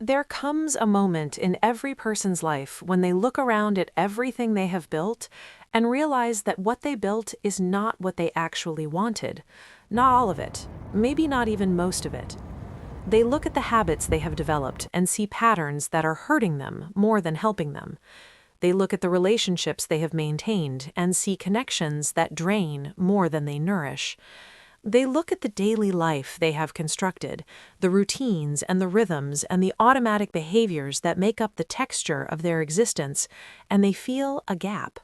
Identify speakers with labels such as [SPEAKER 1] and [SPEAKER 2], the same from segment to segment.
[SPEAKER 1] There comes a moment in every person's life when they look around at everything they have built and realize that what they built is not what they actually wanted. Not all of it, maybe not even most of it. They look at the habits they have developed and see patterns that are hurting them more than helping them. They look at the relationships they have maintained and see connections that drain more than they nourish. They look at the daily life they have constructed, the routines and the rhythms and the automatic behaviors that make up the texture of their existence, and they feel a gap.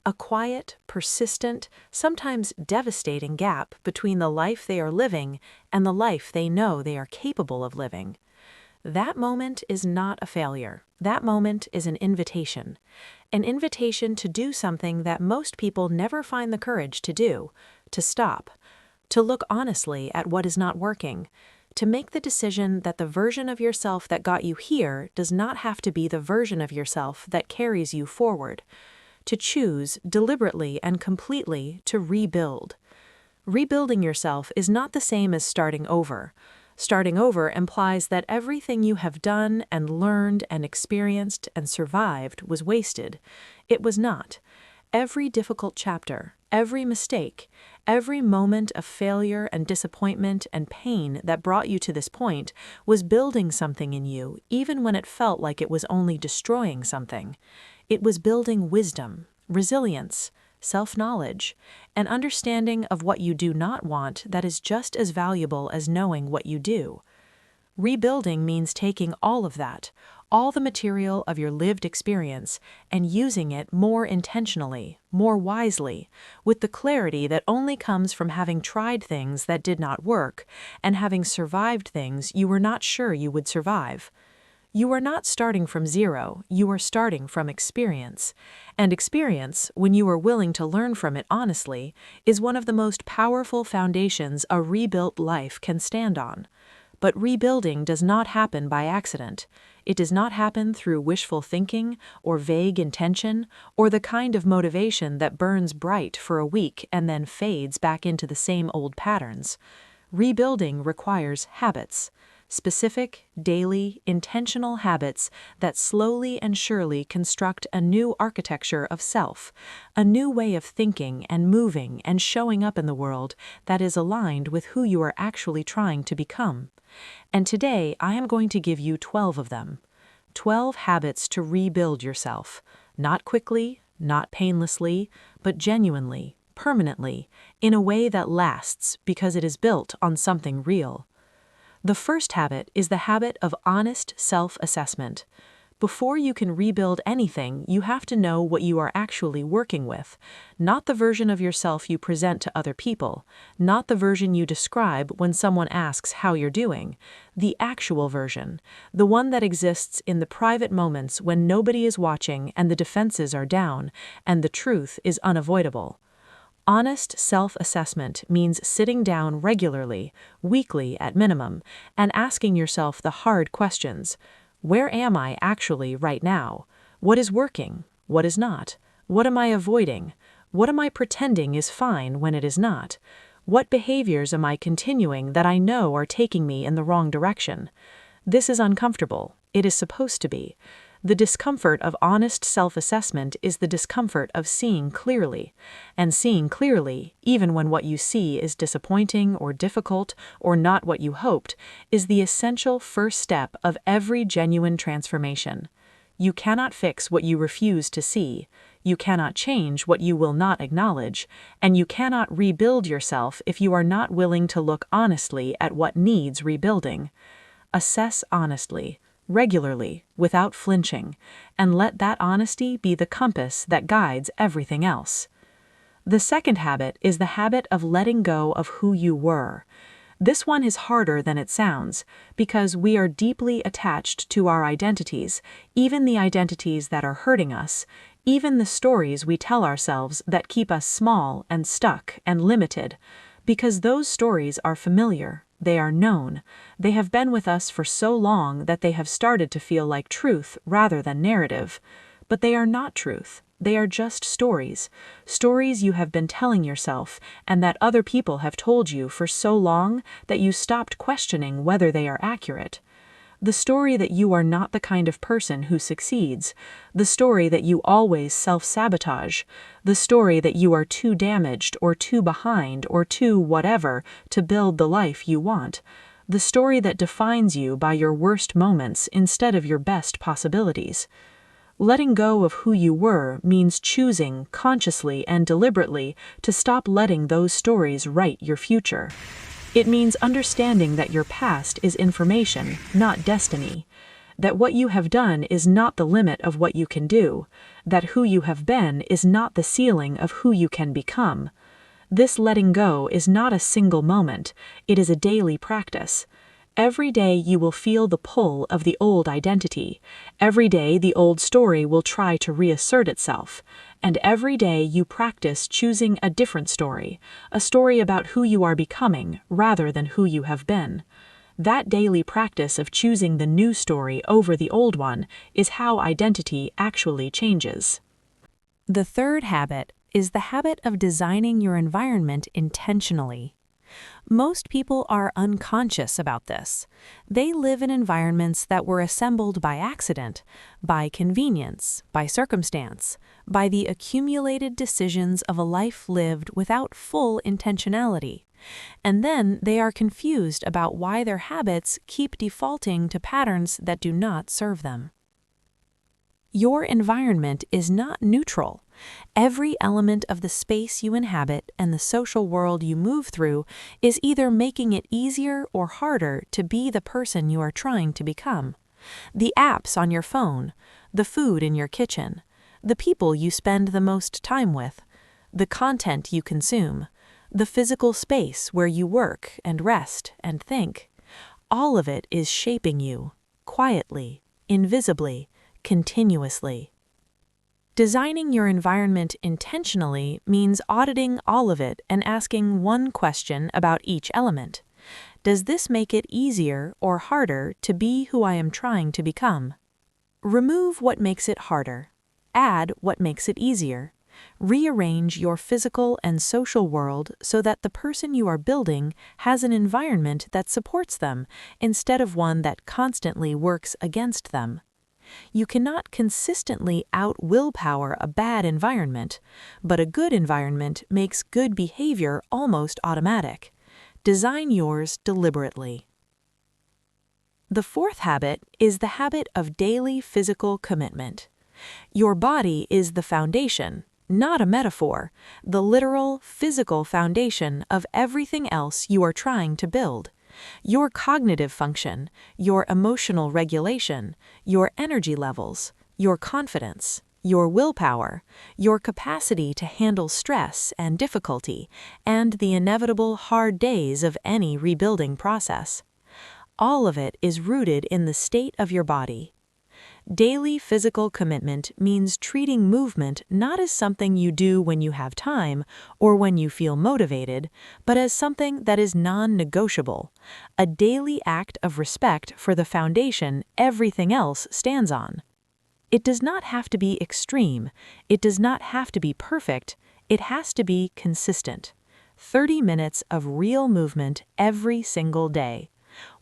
[SPEAKER 1] A quiet, persistent, sometimes devastating gap between the life they are living and the life they know they are capable of living. That moment is not a failure. That moment is an invitation. An invitation to do something that most people never find the courage to do, to stop, to look honestly at what is not working, to make the decision that the version of yourself that got you here does not have to be the version of yourself that carries you forward, to choose deliberately and completely to rebuild. Rebuilding yourself is not the same as starting over. Starting over implies that everything you have done and learned and experienced and survived was wasted. It was not. Every difficult chapter, every mistake, every moment of failure and disappointment and pain that brought you to this point was building something in you, even when it felt like it was only destroying something. It was building wisdom, resilience, self-knowledge, an understanding of what you do not want that is just as valuable as knowing what you do. Rebuilding means taking all of that, all the material of your lived experience, and using it more intentionally, more wisely, with the clarity that only comes from having tried things that did not work and having survived things you were not sure you would survive. You are not starting from zero, you are starting from experience. And experience, when you are willing to learn from it honestly, is one of the most powerful foundations a rebuilt life can stand on. But rebuilding does not happen by accident. It does not happen through wishful thinking or vague intention or the kind of motivation that burns bright for a week and then fades back into the same old patterns. Rebuilding requires habits. Specific, daily, intentional habits that slowly and surely construct a new architecture of self, a new way of thinking and moving and showing up in the world that is aligned with who you are actually trying to become. And today I am going to give you 12 of them. 12 habits to rebuild yourself, not quickly, not painlessly, but genuinely, permanently, in a way that lasts because it is built on something real. The first habit is the habit of honest self-assessment. Before you can rebuild anything, you have to know what you are actually working with, not the version of yourself you present to other people, not the version you describe when someone asks how you're doing, the actual version, the one that exists in the private moments when nobody is watching and the defenses are down and the truth is unavoidable. Honest self-assessment means sitting down regularly, weekly at minimum, and asking yourself the hard questions. Where am I actually right now? What is working? What is not? What am I avoiding? What am I pretending is fine when it is not? What behaviors am I continuing that I know are taking me in the wrong direction? This is uncomfortable. It is supposed to be. The discomfort of honest self-assessment is the discomfort of seeing clearly. And seeing clearly, even when what you see is disappointing or difficult or not what you hoped, is the essential first step of every genuine transformation. You cannot fix what you refuse to see. You cannot change what you will not acknowledge. And you cannot rebuild yourself if you are not willing to look honestly at what needs rebuilding. Assess honestly, regularly, without flinching, and let that honesty be the compass that guides everything else. The second habit is the habit of letting go of who you were. This one is harder than it sounds, because we are deeply attached to our identities, even the identities that are hurting us, even the stories we tell ourselves that keep us small and stuck and limited, because those stories are familiar. They are known. They have been with us for so long that they have started to feel like truth rather than narrative. But they are not truth. They are just stories. Stories you have been telling yourself and that other people have told you for so long that you stopped questioning whether they are accurate. the story that you are not the kind of person who succeeds, the story that you always self-sabotage, the story that you are too damaged or too behind or too whatever to build the life you want, the story that defines you by your worst moments instead of your best possibilities. Letting go of who you were means choosing, consciously and deliberately, to stop letting those stories write your future. It means understanding that your past is information, not destiny, that what you have done is not the limit of what you can do, that who you have been is not the ceiling of who you can become. This letting go is not a single moment, it is a daily practice. Every day you will feel the pull of the old identity. Every day the old story will try to reassert itself. And every day you practice choosing a different story, a story about who you are becoming rather than who you have been. That daily practice of choosing the new story over the old one is how identity actually changes. The third habit is the habit of designing your environment intentionally. Most people are unconscious about this. They live in environments that were assembled by accident, by convenience, by circumstance, by the accumulated decisions of a life lived without full intentionality. And then they are confused about why their habits keep defaulting to patterns that do not serve them. Your environment is not neutral. Every element of the space you inhabit and the social world you move through is either making it easier or harder to be the person you are trying to become. The apps on your phone, the food in your kitchen, the people you spend the most time with, the content you consume, the physical space where you work and rest and think, all of it is shaping you, quietly, invisibly, continuously. Designing your environment intentionally means auditing all of it and asking one question about each element. Does this make it easier or harder to be who I am trying to become? Remove what makes it harder. Add what makes it easier. Rearrange your physical and social world so that the person you are building has an environment that supports them instead of one that constantly works against them. You cannot consistently out-willpower a bad environment, but a good environment makes good behavior almost automatic. Design yours deliberately. The fourth habit is the habit of daily physical commitment. Your body is the foundation, not a metaphor, the literal, physical foundation of everything else you are trying to build. Your cognitive function, your emotional regulation, your energy levels, your confidence, your willpower, your capacity to handle stress and difficulty, and the inevitable hard days of any rebuilding process. All of it is rooted in the state of your body. Daily physical commitment means treating movement not as something you do when you have time or when you feel motivated, but as something that is non-negotiable, a daily act of respect for the foundation everything else stands on. It does not have to be extreme, it does not have to be perfect, it has to be consistent. 30 minutes of real movement every single day.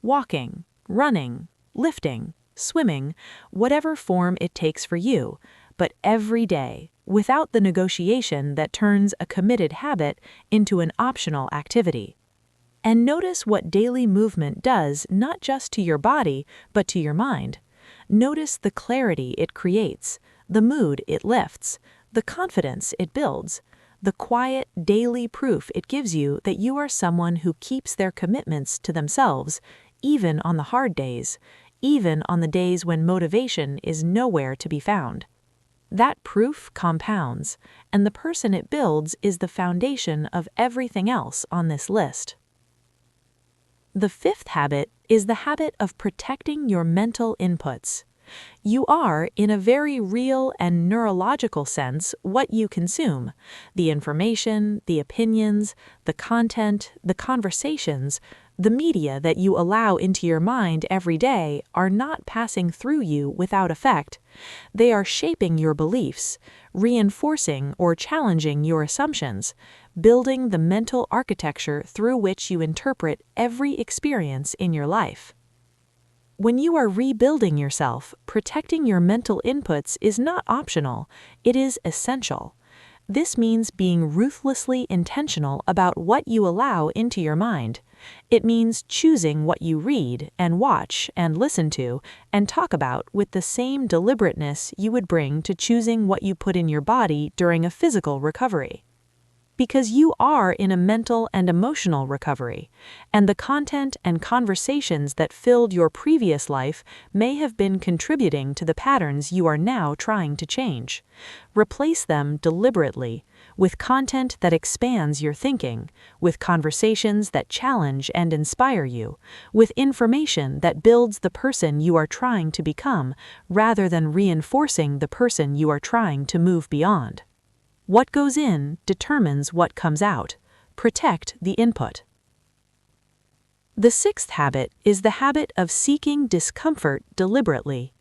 [SPEAKER 1] Walking, running, lifting, swimming, whatever form it takes for you, but every day, without the negotiation that turns a committed habit into an optional activity. And notice what daily movement does not just to your body, but to your mind. Notice the clarity it creates, the mood it lifts, the confidence it builds, the quiet daily proof it gives you that you are someone who keeps their commitments to themselves, even on the hard days, even on the days when motivation is nowhere to be found. That proof compounds, and the person it builds is the foundation of everything else on this list. The fifth habit is the habit of protecting your mental inputs. You are, in a very real and neurological sense, what you consume. The information, the opinions, the content, the conversations, the media that you allow into your mind every day are not passing through you without effect. They are shaping your beliefs, reinforcing or challenging your assumptions, building the mental architecture through which you interpret every experience in your life. When you are rebuilding yourself, protecting your mental inputs is not optional, it is essential. This means being ruthlessly intentional about what you allow into your mind. It means choosing what you read and watch and listen to and talk about with the same deliberateness you would bring to choosing what you put in your body during a physical recovery. Because you are in a mental and emotional recovery, and the content and conversations that filled your previous life may have been contributing to the patterns you are now trying to change. Replace them deliberately with content that expands your thinking, with conversations that challenge and inspire you, with information that builds the person you are trying to become, rather than reinforcing the person you are trying to move beyond. What goes in determines what comes out. Protect the input. The sixth habit is the habit of seeking discomfort deliberately.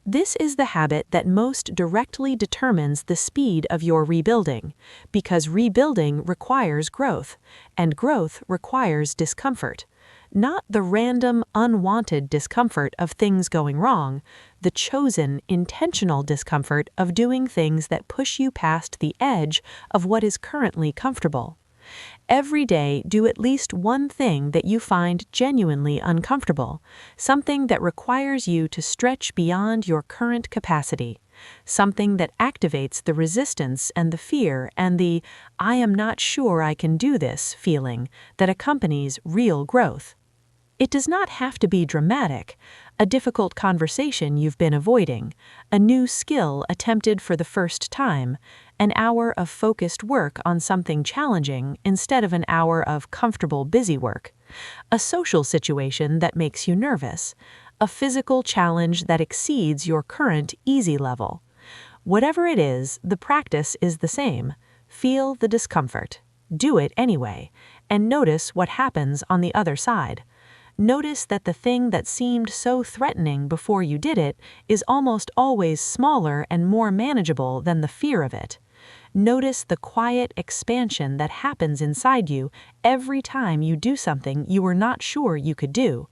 [SPEAKER 1] This is the habit that most directly determines the speed of your rebuilding, because rebuilding requires growth, and growth requires discomfort. Not the random, unwanted discomfort of things going wrong, the chosen, intentional discomfort of doing things that push you past the edge of what is currently comfortable. Every day, do at least one thing that you find genuinely uncomfortable, something that requires you to stretch beyond your current capacity, something that activates the resistance and the fear and the "I am not sure I can do this" feeling that accompanies real growth. It does not have to be dramatic, a difficult conversation you've been avoiding, a new skill attempted for the first time, an hour of focused work on something challenging instead of an hour of comfortable busy work, a social situation that makes you nervous, a physical challenge that exceeds your current easy level. Whatever it is, the practice is the same. Feel the discomfort. Do it anyway, and notice what happens on the other side. Notice that the thing that seemed so threatening before you did it is almost always smaller and more manageable than the fear of it. Notice the quiet expansion that happens inside you every time you do something you were not sure you could do.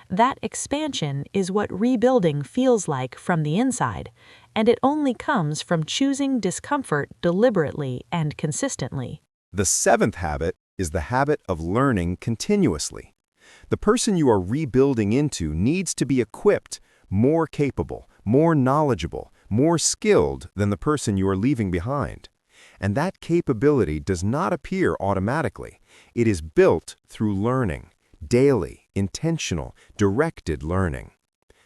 [SPEAKER 1] That expansion is what rebuilding feels like from the inside, and it only comes from choosing discomfort deliberately and consistently.
[SPEAKER 2] The seventh habit is the habit of learning continuously. The person you are rebuilding into needs to be equipped, more capable, more knowledgeable, more skilled than the person you are leaving behind. And that capability does not appear automatically. It is built through learning, daily, intentional, directed learning.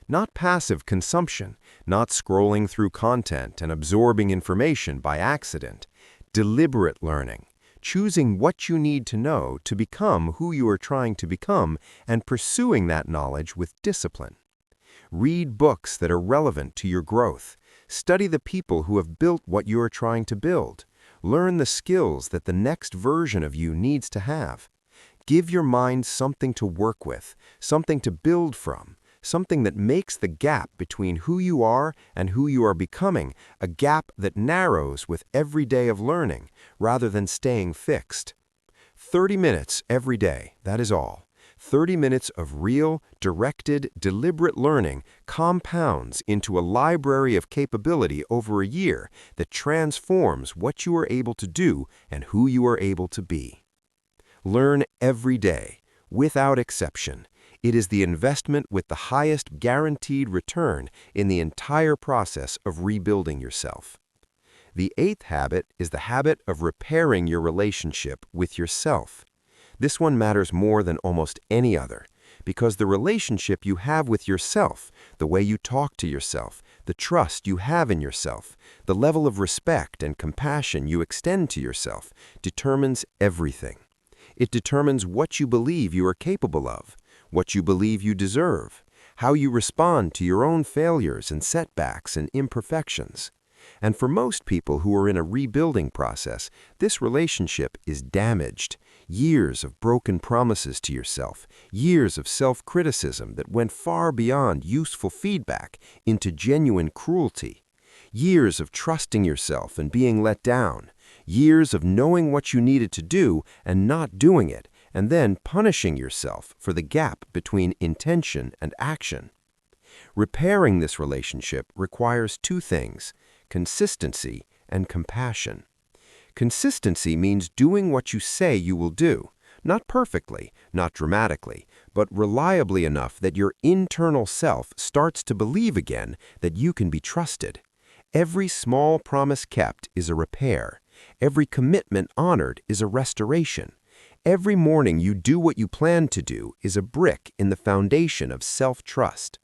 [SPEAKER 2] Not passive consumption, not scrolling through content and absorbing information by accident. Deliberate learning. Choosing what you need to know to become who you are trying to become and pursuing that knowledge with discipline. Read books that are relevant to your growth. Study the people who have built what you are trying to build. Learn the skills that the next version of you needs to have. Give your mind something to work with, something to build from, something that makes the gap between who you are and who you are becoming a gap that narrows with every day of learning, rather than staying fixed. 30 minutes every day, that is all. 30 minutes of real, directed, deliberate learning compounds into a library of capability over a year that transforms what you are able to do and who you are able to be. Learn every day, without exception. It is the investment with the highest guaranteed return in the entire process of rebuilding yourself. The eighth habit is the habit of repairing your relationship with yourself. This one matters more than almost any other, because the relationship you have with yourself, the way you talk to yourself, the trust you have in yourself, the level of respect and compassion you extend to yourself, determines everything. It determines what you believe you are capable of, what you believe you deserve, how you respond to your own failures and setbacks and imperfections. And for most people who are in a rebuilding process, this relationship is damaged. Years of broken promises to yourself, years of self-criticism that went far beyond useful feedback into genuine cruelty, years of trusting yourself and being let down, years of knowing what you needed to do and not doing it, and then punishing yourself for the gap between intention and action. Repairing this relationship requires two things: consistency and compassion. Consistency means doing what you say you will do, not perfectly, not dramatically, but reliably enough that your internal self starts to believe again that you can be trusted. Every small promise kept is a repair. Every commitment honored is a restoration. Every morning you do what you plan to do is a brick in the foundation of self-trust.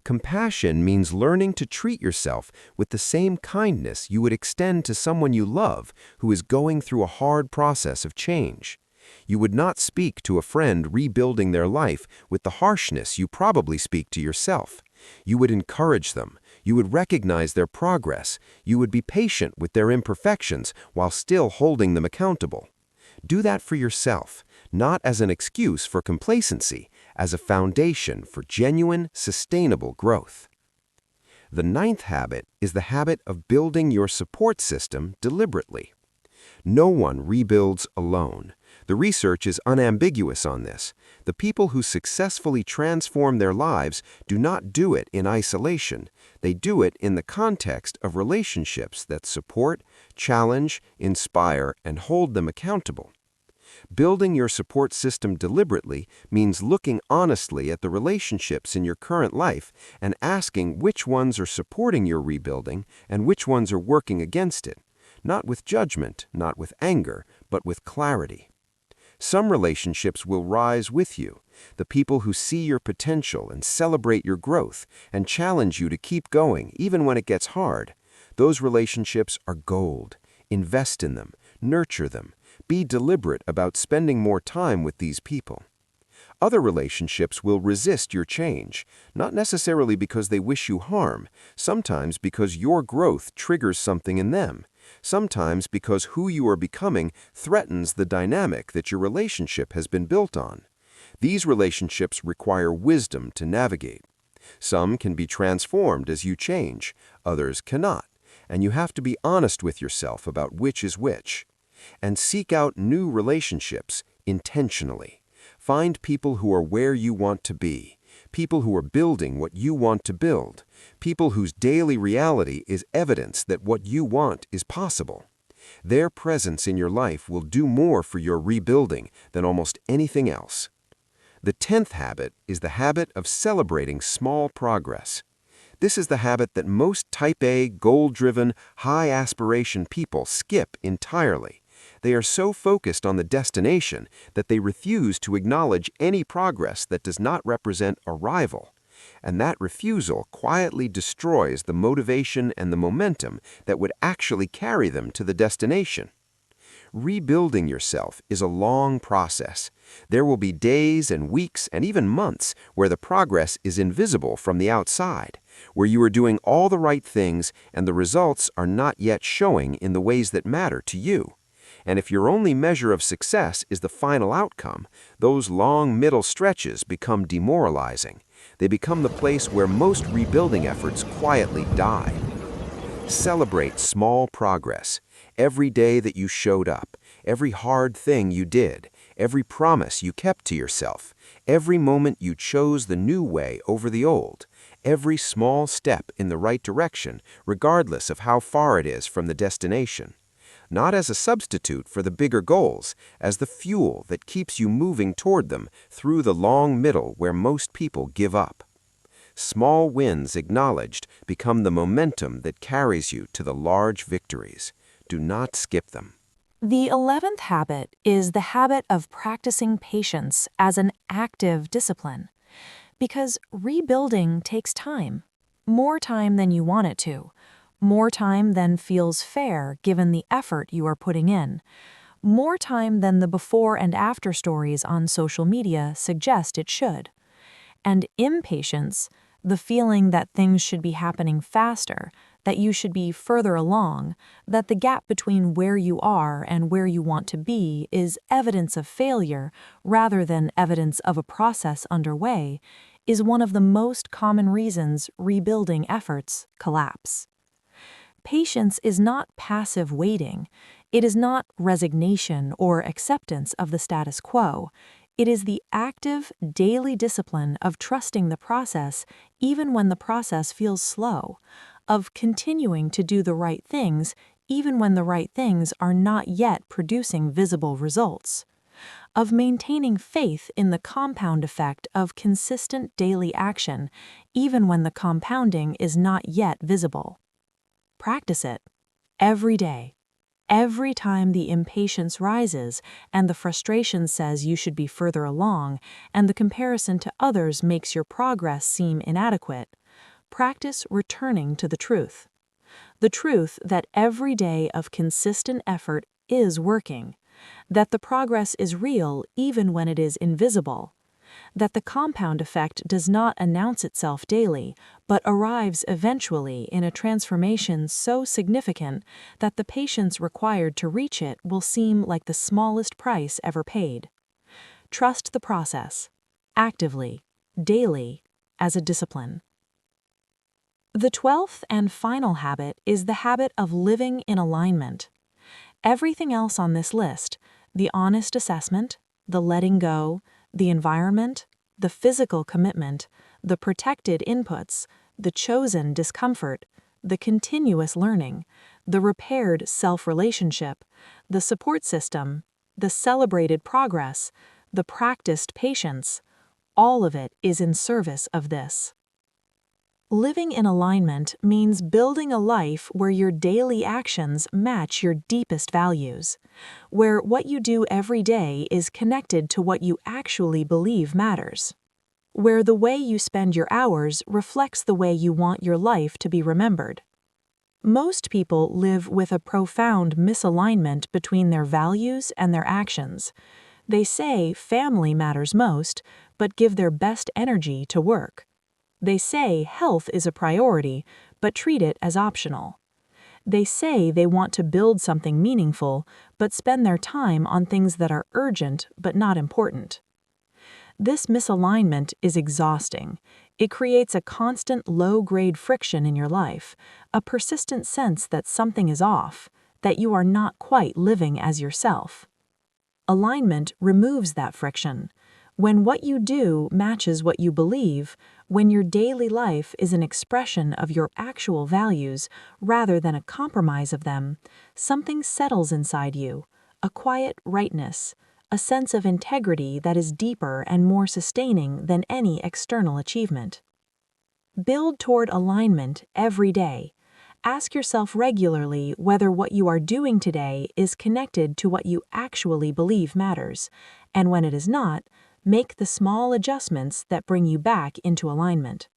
[SPEAKER 2] Compassion means learning to treat yourself with the same kindness you would extend to someone you love who is going through a hard process of change. You would not speak to a friend rebuilding their life with the harshness you probably speak to yourself. You would encourage them. You would recognize their progress. You would be patient with their imperfections while still holding them accountable. Do that for yourself, not as an excuse for complacency, as a foundation for genuine, sustainable growth. The ninth habit is the habit of building your support system deliberately. No one rebuilds alone. The research is unambiguous on this. The people who successfully transform their lives do not do it in isolation. They do it in the context of relationships that support, challenge, inspire, and hold them accountable. Building your support system deliberately means looking honestly at the relationships in your current life and asking which ones are supporting your rebuilding and which ones are working against it. Not with judgment, not with anger, but with clarity. Some relationships will rise with you, the people who see your potential and celebrate your growth and challenge you to keep going even when it gets hard. Those relationships are gold. Invest in them, nurture them. Be deliberate about spending more time with these people. Other relationships will resist your change, not necessarily because they wish you harm, sometimes because your growth triggers something in them, sometimes because who you are becoming threatens the dynamic that your relationship has been built on. These relationships require wisdom to navigate. Some can be transformed as you change, others cannot, and you have to be honest with yourself about which is which. And seek out new relationships intentionally. Find people who are where you want to be, people who are building what you want to build, people whose daily reality is evidence that what you want is possible. Their presence in your life will do more for your rebuilding than almost anything else. The 10th habit is the habit of celebrating small progress. This is the habit that most type A, goal-driven, high-aspiration people skip entirely. They are so focused on the destination that they refuse to acknowledge any progress that does not represent arrival. And that refusal quietly destroys the motivation and the momentum that would actually carry them to the destination. Rebuilding yourself is a long process. There will be days and weeks and even months where the progress is invisible from the outside, where you are doing all the right things and the results are not yet showing in the ways that matter to you. And if your only measure of success is the final outcome, those long middle stretches become demoralizing. They become the place where most rebuilding efforts quietly die. Celebrate small progress. Every day that you showed up, every hard thing you did, every promise you kept to yourself, every moment you chose the new way over the old, every small step in the right direction, regardless of how far it is from the destination. Not as a substitute for the bigger goals, as the fuel that keeps you moving toward them through the long middle where most people give up. Small wins acknowledged become the momentum that carries you to the large victories. Do not skip them.
[SPEAKER 1] The 11th habit is the habit of practicing patience as an active discipline. Because rebuilding takes time. More time than you want it to. More time than feels fair given the effort you are putting in. More time than the before and after stories on social media suggest it should. And impatience, the feeling that things should be happening faster, that you should be further along, that the gap between where you are and where you want to be is evidence of failure rather than evidence of a process underway, is one of the most common reasons rebuilding efforts collapse. Patience is not passive waiting. It is not resignation or acceptance of the status quo. It is the active, daily discipline of trusting the process even when the process feels slow, of continuing to do the right things even when the right things are not yet producing visible results, of maintaining faith in the compound effect of consistent daily action even when the compounding is not yet visible. Practice it every day. Every time the impatience rises and the frustration says you should be further along and the comparison to others makes your progress seem inadequate, practice returning to the truth. The truth that every day of consistent effort is working, that the progress is real even when it is invisible, that the compound effect does not announce itself daily, but arrives eventually in a transformation so significant that the patience required to reach it will seem like the smallest price ever paid. Trust the process, actively, daily, as a discipline. The 12th and final habit is the habit of living in alignment. Everything else on this list, the honest assessment, the letting go, the environment, the physical commitment, the protected inputs, the chosen discomfort, the continuous learning, the repaired self-relationship, the support system, the celebrated progress, the practiced patience, all of it is in service of this. Living in alignment means building a life where your daily actions match your deepest values, where what you do every day is connected to what you actually believe matters, where the way you spend your hours reflects the way you want your life to be remembered. Most people live with a profound misalignment between their values and their actions. They say family matters most, but give their best energy to work. They say health is a priority, but treat it as optional. They say they want to build something meaningful, but spend their time on things that are urgent but not important. This misalignment is exhausting. It creates a constant low-grade friction in your life, a persistent sense that something is off, that you are not quite living as yourself. Alignment removes that friction. When what you do matches what you believe, when your daily life is an expression of your actual values rather than a compromise of them, something settles inside you, a quiet rightness, a sense of integrity that is deeper and more sustaining than any external achievement. Build toward alignment every day. Ask yourself regularly whether what you are doing today is connected to what you actually believe matters, and when it is not, make the small adjustments that bring you back into alignment.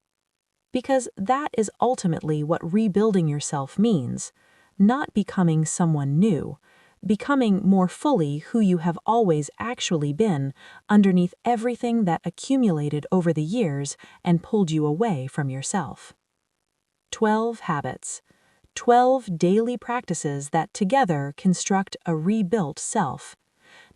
[SPEAKER 1] Because that is ultimately what rebuilding yourself means, not becoming someone new, becoming more fully who you have always actually been underneath everything that accumulated over the years and pulled you away from yourself. 12 habits. 12 daily practices that together construct a rebuilt self.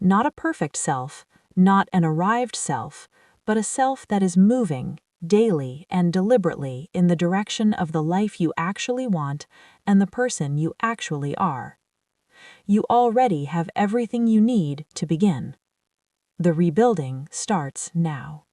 [SPEAKER 1] Not a perfect self, not an arrived self, but a self that is moving, daily and deliberately in the direction of the life you actually want and the person you actually are. You already have everything you need to begin. The rebuilding starts now.